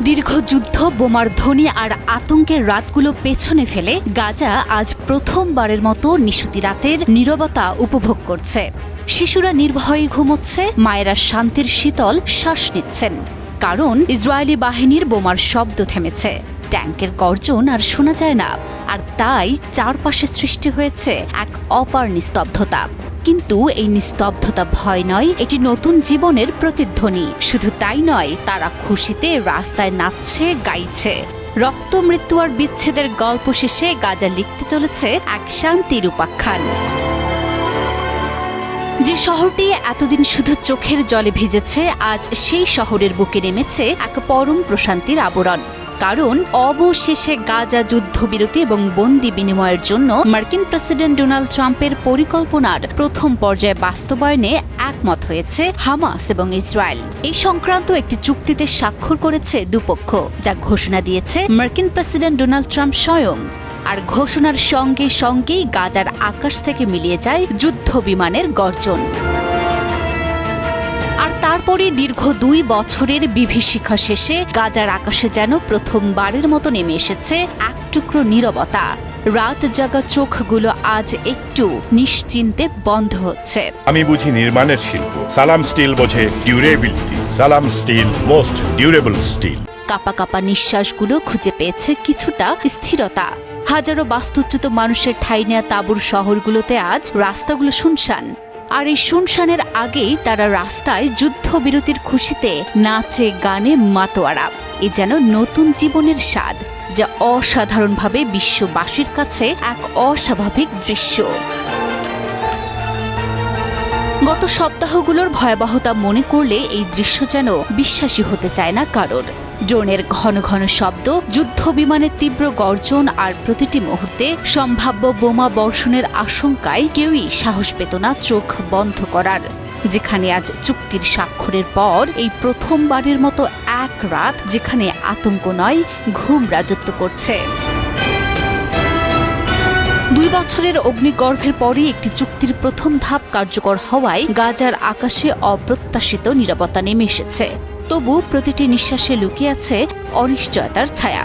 দীর্ঘ যুদ্ধ, বোমার ধ্বনি আর আতঙ্কের রাতগুলো পেছনে ফেলে গাজা আজ প্রথমবারের মতো নিশুতি রাতের নীরবতা উপভোগ করছে। শিশুরা নির্ভয়ে ঘুমোচ্ছে, মায়েরা শান্তির শীতল শ্বাস নিচ্ছেন, কারণ ইসরায়েলি বাহিনীর বোমার শব্দ থেমেছে। ট্যাঙ্কের গর্জন আর শোনা যায় না, আর তাই চারপাশে সৃষ্টি হয়েছে এক অপার নিস্তব্ধতা। কিন্তু এই নিস্তব্ধতা ভয় নয়, এটি নতুন জীবনের প্রতিধ্বনি। শুধু তাই নয়, তারা খুশিতে রাস্তায় নাচছে, গাইছে। রক্ত, মৃত্যু আর বিচ্ছেদের গল্প শেষে গাজা লিখতে চলেছে এক শান্তির উপাখ্যান। যে শহরটি এতদিন শুধু চোখের জলে ভিজেছে, আজ সেই শহরের বুকে নেমেছে এক পরম প্রশান্তির আবরণ। কারণ অবশেষে গাজা যুদ্ধবিরতি এবং বন্দি বিনিময়ের জন্য মার্কিন প্রেসিডেন্ট ডোনাল্ড ট্রাম্পের পরিকল্পনার প্রথম পর্যায়ে বাস্তবায়নে একমত হয়েছে হামাস এবং ইসরায়েল। এই সংক্রান্ত একটি চুক্তিতে স্বাক্ষর করেছে দুপক্ষ, যা ঘোষণা দিয়েছে মার্কিন প্রেসিডেন্ট ডোনাল্ড ট্রাম্প স্বয়ং। আর ঘোষণার সঙ্গে সঙ্গেই গাজার আকাশ থেকে মিলিয়ে যায় যুদ্ধ বিমানের গর্জন। আর তারপরে দীর্ঘ 2 বছরের বিভীষিকা শেষে গাজার আকাশে যেন প্রথমবারের মতো নেমে এসেছে এক টুকরো নীরবতা। রাত জাগা চোখগুলো আজ একটু নিশ্চিন্তে বন্ধ হচ্ছে। আমি বুঝি নির্মাণের শিল্প, সালাম স্টিল বোঝে ডিউরেবিলিটি। সালাম স্টিল, মোস্ট ডিউরেবল স্টিল। কাপা কাপা নিঃশ্বাসগুলো খুঁজে পেয়েছে কিছুটা স্থিরতা। হাজারো বাস্তুচ্যুত মানুষের ঠাঁই নেয়া তাঁবুর শহরগুলোতে আজ রাস্তাগুলো শুনশান। আর এই শুনশানের আগেই তারা রাস্তায় যুদ্ধবিরতির খুশিতে নাচে গানে মাতোয়ারা। এ যেন নতুন জীবনের স্বাদ, যা অসাধারণভাবে বিশ্ববাসীর কাছে এক অস্বাভাবিক দৃশ্য। গত সপ্তাহগুলোর ভয়াবহতা মনে করলে এই দৃশ্য যেন বিশ্বাসী হতে চায় না কারোর। ড্রোনের ঘন ঘন শব্দ, যুদ্ধ বিমানের তীব্র গর্জন আর প্রতিটি মুহূর্তে সম্ভাব্য বোমা বর্ষণের আশঙ্কায় কেউই সাহস পেত না চোখ বন্ধ করার। যেখানে আজ চুক্তির স্বাক্ষরের পর এই প্রথমবারের মতো এক রাত যেখানে আতঙ্ক নয়, ঘুম রাজত্ব করছে। 2 বছরের অগ্নিগর্ভের পরই একটি চুক্তির প্রথম ধাপ কার্যকর হওয়ায় গাজার আকাশে অপ্রত্যাশিত নীরবতা নেমে এসেছে। তবু প্রতিটি নিঃশ্বাসে লুকিয়ে আছে অনিশ্চয়তার ছায়া।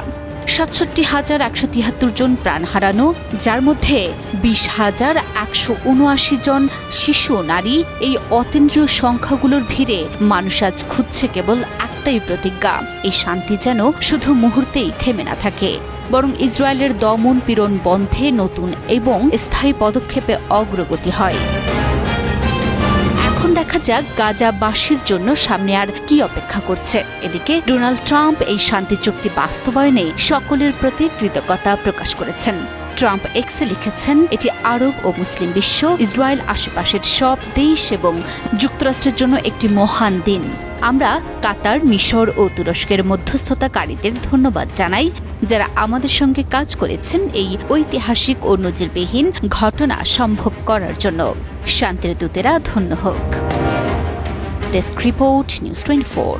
৬৭,১৭৩ জন প্রাণ হারানো, যার মধ্যে ২০,১৭৯ জন শিশু ও নারী। এই অতীন্দ্রিয় সংখ্যাগুলোর ভিড়ে মানুষ আজ খুঁজছে কেবল একটাই প্রতিজ্ঞা, এই শান্তি যেন শুধু মুহূর্তেই থেমে না থাকে, বরং ইসরায়েলের দমন পীড়ন বন্ধে নতুন এবং স্থায়ী পদক্ষেপে অগ্রগতি হয়। এখন দেখা যাক গাজাবাসীর জন্য সামনে আর কি অপেক্ষা করছে। এদিকে ডোনাল্ড ট্রাম্প এই শান্তি চুক্তি বাস্তবায়নে সকলের প্রতি কৃতজ্ঞতা প্রকাশ করেছেন। ট্রাম্প এক্সে লিখেছেন, এটি আরব ও মুসলিম বিশ্ব, ইসরায়েল, আশেপাশের সব দেশ এবং যুক্তরাষ্ট্রের জন্য একটি মহান দিন। আমরা কাতার, মিশর ও তুরস্কের মধ্যস্থতাকারীদের ধন্যবাদ জানাই, যারা আমাদের সঙ্গে কাজ করেছেন এই ঐতিহাসিক ও নজিরবিহীন ঘটনা সম্ভব করার জন্য। শান্তির দূতেরা ধন্য হোক। Desk report, news 24।